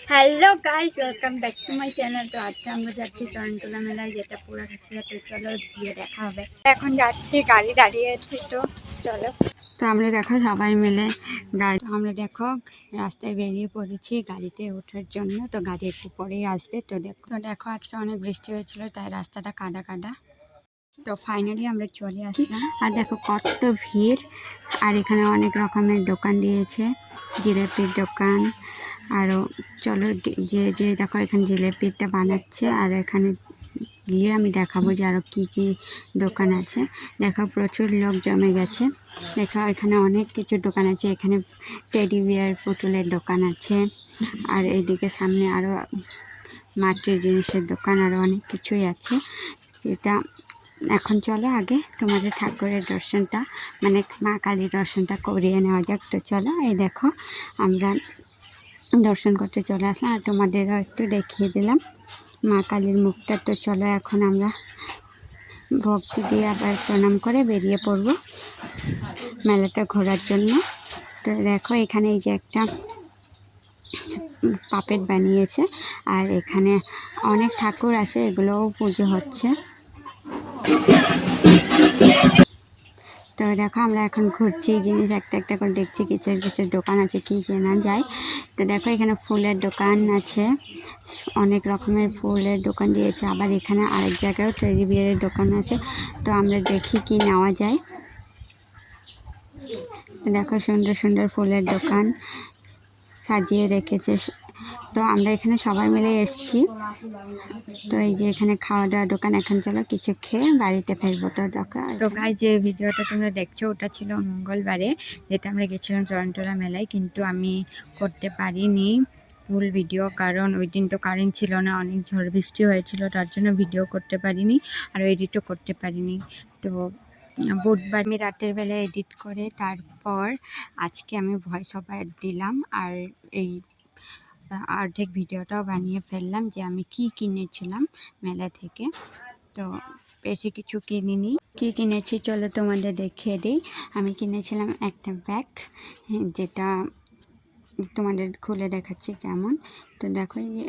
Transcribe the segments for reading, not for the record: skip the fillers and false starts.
Hello guys, welcome back to my channel. तो आज আমরা যাচ্ছি টরন্টোলা মেলায়, যেটা পুরো তো চলো গিয়ে দেখা হবে। এখন যাচ্ছি, গাড়ি দাঁড়িয়ে আছে, তো চলো। তো আমরা দেখো সবাই মিলে আমরা দেখো রাস্তায় বেরিয়ে পড়েছি গাড়িতে ওঠার জন্য। তো গাড়ি একটু পরেই আসবে। তো দেখো আজকে অনেক বৃষ্টি হয়েছিল, তাই রাস্তাটা কাদা কাদা। তো ফাইনালি আমরা চলে আসলাম। আর দেখো কত ভিড়। আর এখানে অনেক রকমের দোকান দিয়েছে, জিলাপির দোকান। আরও চলো যে যে দেখো এখানে জিলাপিটা বানাচ্ছে, আর এখানে গিয়ে আমি দেখাবো যে আরও কী কী দোকান আছে। দেখো প্রচুর লোক জমে গেছে। দেখো এখানে অনেক কিছু দোকান আছে। এখানে টেডি বিয়ার পুতুলের দোকান আছে, আর এইদিকে সামনে আরও মাটির জিনিসের দোকান, আরও অনেক কিছুই আছে। যেটা এখন চলো আগে তোমাদের ঠাকুরের দর্শনটা, মানে মা কালীর দর্শনটা করিয়ে নেওয়া যাক। তো চলো, এই দেখো আমরা দর্শন করতে চলে আসলাম, আর তোমাদেরও একটু দেখিয়ে দিলাম মা কালীর মুখটা। তো চলো এখন আমরা ভক্তি দিয়ে আবার প্রণাম করে বেরিয়ে পড়ব মেলাটা ঘোরার জন্য। তো দেখো এখানে এই যে একটা পাপেট বানিয়েছে, আর এখানে অনেক ঠাকুর আছে, এগুলোও পুজো হচ্ছে। তো দেখো আমরা এখন ঘুরছি, জিনিস একটা একটা করে দেখছি, কিছু কিছু দোকান আছে কি কেনা যায়। তো দেখো এখানে ফুলের দোকান আছে, অনেক রকমের ফুলের দোকান দিয়েছে। আবার এখানে আরেক জায়গায়ও টেডি বিয়ারের দোকান আছে। তো আমরা দেখি কি নেওয়া যায়। তো দেখো সুন্দর সুন্দর ফুলের দোকান সাজিয়ে রেখেছে। তো আমরা এখানে সবাই মিলে এসেছি। তো এই যে এখানে খাওয়া দাওয়ার দোকান। এখন চলো কিছু খেয়ে বাড়িতে ফেরবো। তো গাইস, যে ভিডিওটা তোমরা দেখছো ওটা ছিল মঙ্গলবারে, যেটা আমরা গেছিলাম টরন্টোলা মেলায়, কিন্তু আমি করতে পারিনি ফুল ভিডিও, কারণ ওই দিন তো কারেন্ট ছিল না, অনেক ঝড় বৃষ্টি হয়েছিল, তার জন্য ভিডিও করতে পারিনি আর এডিটও করতে পারিনি। তো বুধবার আমি রাতের বেলা এডিট করে তারপর আজকে আমি ভয়েস ওভার দিলাম, আর এই অর্ধেক ভিডিওটাও বানিয়ে ফেললাম যে আমি কি কিনেছিলাম মেলা থেকে। তো বেশি কিছু কিনিনি, কি কিনেছি চলো তোমাদের দেখিয়ে দিই। আমি কিনেছিলাম একটা ব্যাগ, যেটা তোমাদের খুলে দেখাচ্ছি কেমন। তো দেখো যে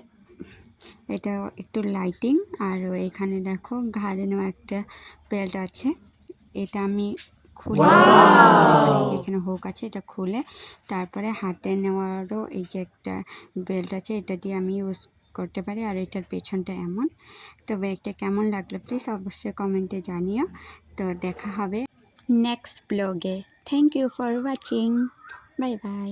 এটা একটু লাইটিং, আর এখানে দেখো ঘাড়ে নেওয়া একটা বেল্ট আছে। এটা আমি খুলে যেখানে হুক আছে এটা খুলে তারপরে হাতে নেওয়ারও এই যে একটা বেল্ট আছে, এটা দিয়ে আমি ইউজ করতে পারি। আর এটার পেছনটা এমন। তো ব্যাগটা কেমন লাগলো প্লিজ অবশ্যই কমেন্টে জানিও। তো দেখা হবে নেক্সট ব্লগে। Thank you for watching, bye by.